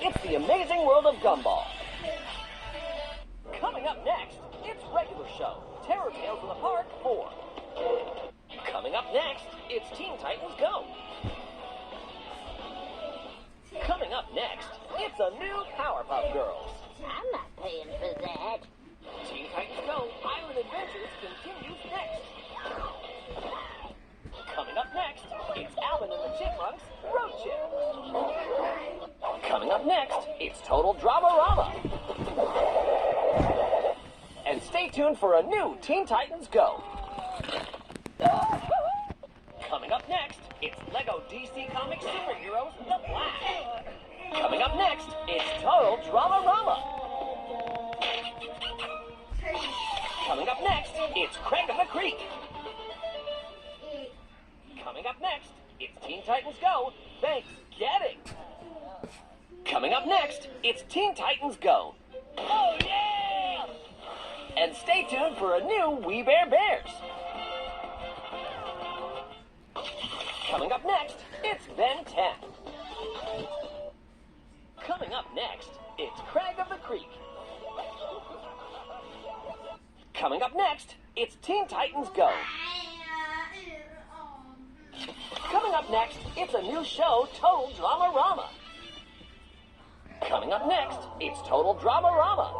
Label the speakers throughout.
Speaker 1: it's the amazing world of Gumball. Coming up next, it's regular show, Terror Tales in the Park 4. Coming up next, it's Teen Titans Go. Coming up next, it's a new Powerpuff Girls.
Speaker 2: I'm not paying for that.
Speaker 1: Teen Titans Go! Island Adventures continues next. Coming up next, it's Alvin and the Chipmunks Road Trip. Coming up next, it's Total Drama-Rama. And stay tuned for a new Teen Titans Go! Coming up next, it's Lego DC Comics Superheroes The Flash. Coming up next, it's Total Drama-Rama. Coming up next, it's Craig of the Creek. Coming up next, it's Teen Titans Go! Thanksgiving. Coming up next, it's Teen Titans Go! Oh yeah! And stay tuned for a new We Bare Bears. Coming up next, it's Ben 10. Coming up next, it's Craig of the Creek. Coming up next, it's Teen Titans Go! Coming up next, it's a new show, Total Drama-Rama. Coming up next, it's Total Drama-Rama.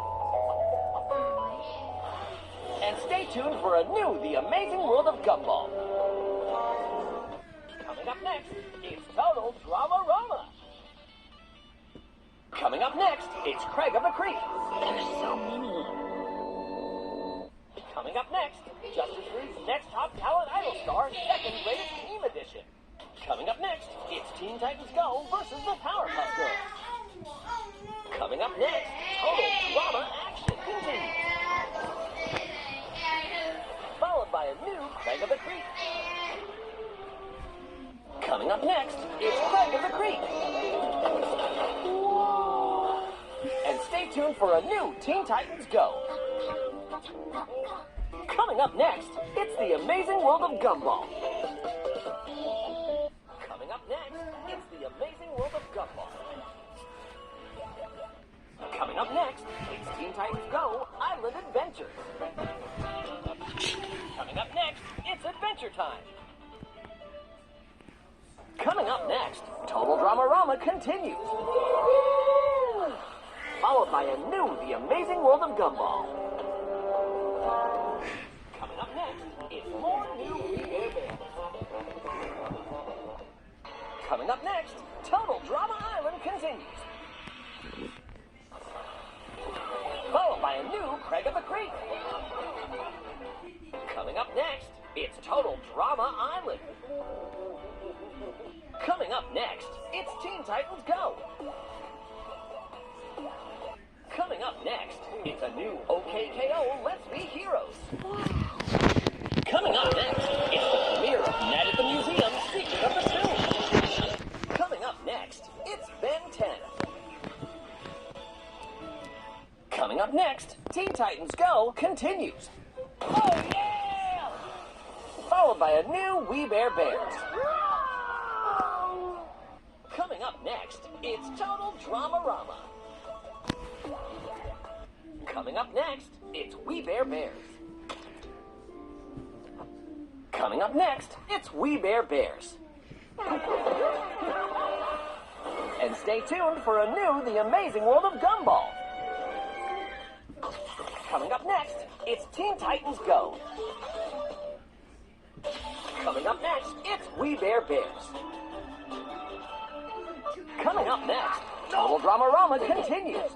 Speaker 1: And stay tuned for a new The Amazing World of Gumball. Coming up next, it's Total Drama-Rama. Coming up next, it's Craig of the Creek.
Speaker 2: There's so many.
Speaker 1: Coming up next, Justice League's Next Top Talent Idol Star, Second Greatest Team Edition. Coming up next, it's Teen Titans Go versus the Powerpuff Girls. Coming up next, Total Drama Action continues. Followed by a new Craig of the Creek. Coming up next, it's Craig of the Creek. And stay tuned for a new Teen Titans Go! Coming up next, it's The Amazing World of Gumball. Coming up next, it's The Amazing World of Gumball. Coming up next, it's Teen Titans Go! Island Adventures. Coming up next, it's Adventure Time. Coming up next, Total Drama-Rama continues. Followed by a new The Amazing World of Gumball. Coming up next, it's more new We Bare Bears. Coming up next, Total Drama Island continues. Followed by a new Craig of the Creek. Coming up next, it's Total Drama Island. Coming up next, it's Teen Titans Go! Coming up next, it's a new OKKO Let's Be Heroes. Coming up next, it's the premiere of Night at the Museum Secret of the Tomb. Coming up next, it's Ben 10. Coming up next, Teen Titans Go continues. Oh yeah! Followed by a new We Bare Bears. Coming up next, it's Total Drama-Rama. Coming up next, it's We Bare Bears. Coming up next, it's We Bare Bears. And stay tuned for a new The Amazing World of Gumball. Coming up next, it's Teen Titans Go! Coming up next, it's We Bare Bears. Coming up next, Total Drama-Rama continues.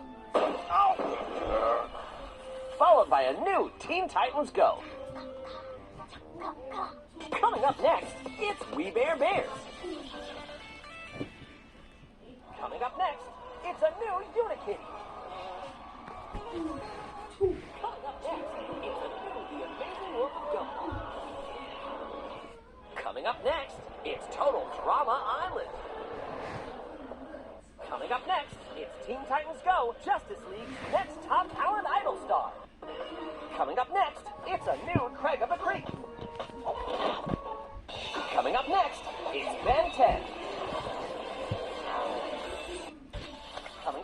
Speaker 1: Followed by a new Teen Titans Go! Coming up next, it's We Bare Bears. Coming up next, it's a new Unikitty. Coming up next, it's a new The Amazing World of Gumball. Coming up next, it's Total Drama Island. Coming up next, it's Teen Titans Go! Justice League's Next Top Talent Idol Star. Coming up next, it's a new Craig of the Creek. Coming up next, it's Ben 10. Coming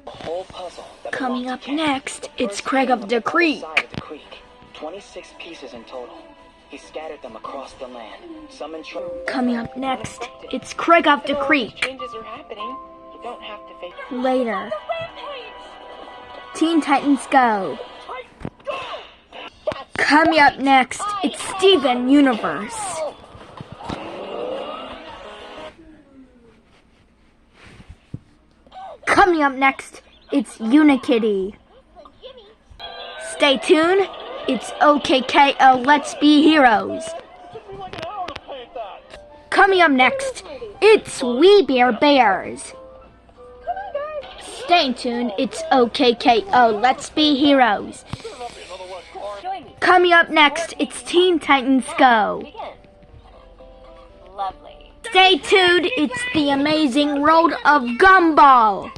Speaker 1: Whole puzzle that
Speaker 3: Coming
Speaker 1: belonged
Speaker 3: up
Speaker 1: to Ken.
Speaker 3: next,
Speaker 1: The
Speaker 3: it's
Speaker 1: first
Speaker 3: Craig
Speaker 1: item
Speaker 3: of the
Speaker 1: on the
Speaker 3: Creek.
Speaker 1: side of the creek. 26 pieces in total. He scattered them across the land. Some in
Speaker 3: Coming up next, it's Craig of the Creek.
Speaker 4: Changes are happening. You don't have to face.
Speaker 3: Later, Teen Titans Go. Coming up next, it's Steven Universe. Coming up next, it's Unikitty. Stay tuned, it's OKKO Let's Be Heroes. Coming up next, it's We Bear Bears. Stay tuned, it's OKKO Let's Be Heroes. Coming up next, it's Teen Titans Go.
Speaker 2: Lovely.
Speaker 3: Stay tuned, it's the amazing World of Gumball.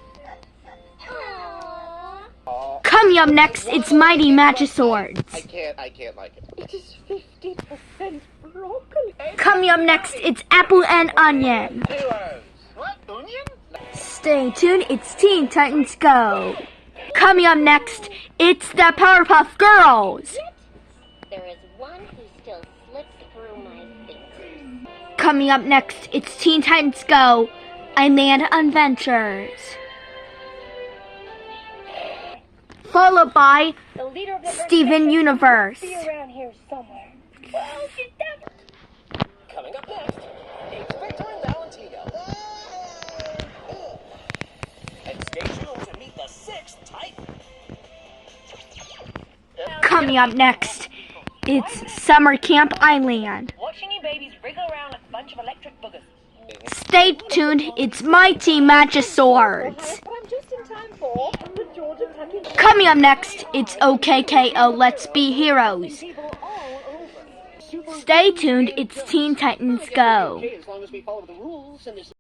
Speaker 3: Coming up next, it's Mighty Magiswords.
Speaker 4: I can't like it.
Speaker 2: It is 50% broccoli.
Speaker 3: Coming up next, it's Apple and Onion.
Speaker 4: Heroes. What? Onion?
Speaker 3: Stay tuned, it's Teen Titans Go. Coming up next, it's the Powerpuff Girls.
Speaker 2: There is one who still slips through my fingers.
Speaker 3: Coming up next, it's Teen Titans Go, Island Adventures. Followed by
Speaker 2: The leader of the
Speaker 3: Steven Universe.
Speaker 2: around here somewhere.
Speaker 1: Coming up next, it's Victor and Valentino. And stay tuned to meet the 6th Titan.
Speaker 3: Coming up next, it's Summer Camp Island.
Speaker 5: Watching you babies wriggle around like a bunch of electric boogers.
Speaker 3: Stay tuned, it's Mighty Magiswords.
Speaker 2: I'm just in time for the Georgia Kentucky
Speaker 3: Coming up next, it's OKKO Let's Be Heroes.
Speaker 2: people all over.
Speaker 3: Stay tuned, it's Teen Titans Go.
Speaker 1: As long as we follow the rules and there's